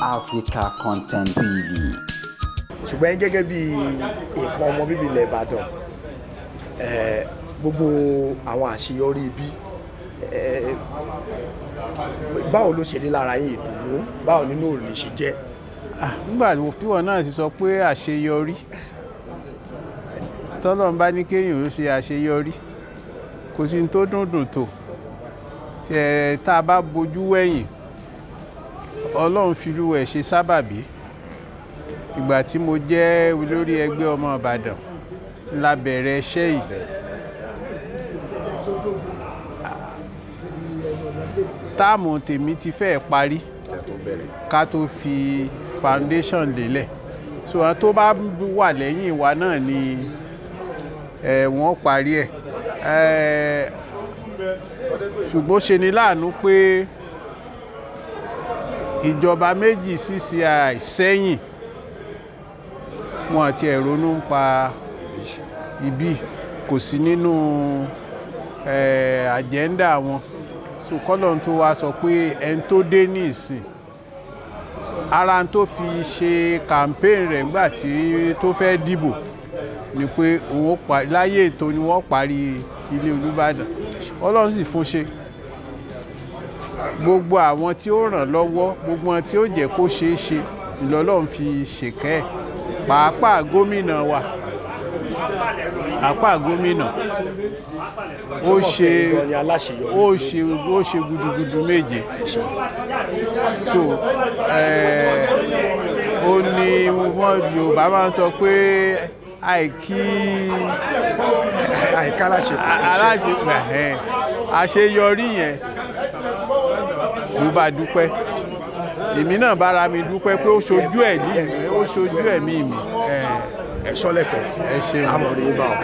Africa Content TV. ṣùgbọ́n gẹ́gẹ́ bí nǹkan ọmọ bíbí ilẹ̀ Ìbàdàn gbogbo àwọn àṣeyọrí ibi báwo ló ṣe rí lára yín ìdùnnú báwo nínú òrùn ṣe jẹ́. nígbà tí wọn náà ti sọ pé àṣeyọrí tọ́lọ́run bá ní kéèyàn ó ṣe àṣeyọrí kò sí ní tó dùndùn tó tá a bá bojú wẹ̀yìn Ọlọ́run fi irú ẹ̀ ṣe sábàbí. Ìgbà tí mo jẹ́ olórí ẹgbẹ́ ọmọ Ìbàdàn la bẹ̀rẹ̀ iṣẹ́ yìí. Táàmù tèmi ti fẹ́ parí ká tó fi foundation lélẹ̀. So àwọn tó bá wà lẹ́yìn wa náà ni wọ́n parí ẹ̀. Ṣùgbọ́n ṣe ni láàánú pé ìjọba méjì CCI sẹ́yìn wọn àti ẹ̀rọnú ń pa ibi kò sí nínú agenda wọn. So kọ́lọ́n tó wá sọ pé ẹni tó dé ní ìsìn ara tó fi ṣe campaign rẹ̀ nígbà tí tó fẹ́ dìbò ni pé òun láyé ètò ni wọ́n parí ilé Olúbàdàn. Ọlọ́run sì fún ṣe. Gbogbo àwọn tí ó ràn lọ́wọ́ gbogbo wọn tí ó jẹ́ kó ṣeé ṣe ìlọ́lọ́run fi ṣèkẹ́ ẹ̀. Pàápàá gómìnà wa ó ṣe gudugudu méje. So ó ní wọ́n Yorùbá máa ń sọ pé àṣeyọrí yẹn ló bá dúpẹ́. Èmi náà bára mi dúpẹ́ pé ó ṣojú ẹ̀mí mi. ẹ sọ́lẹ̀pẹ̀ ẹ ṣeun. amọ̀rẹ́ bá ọ.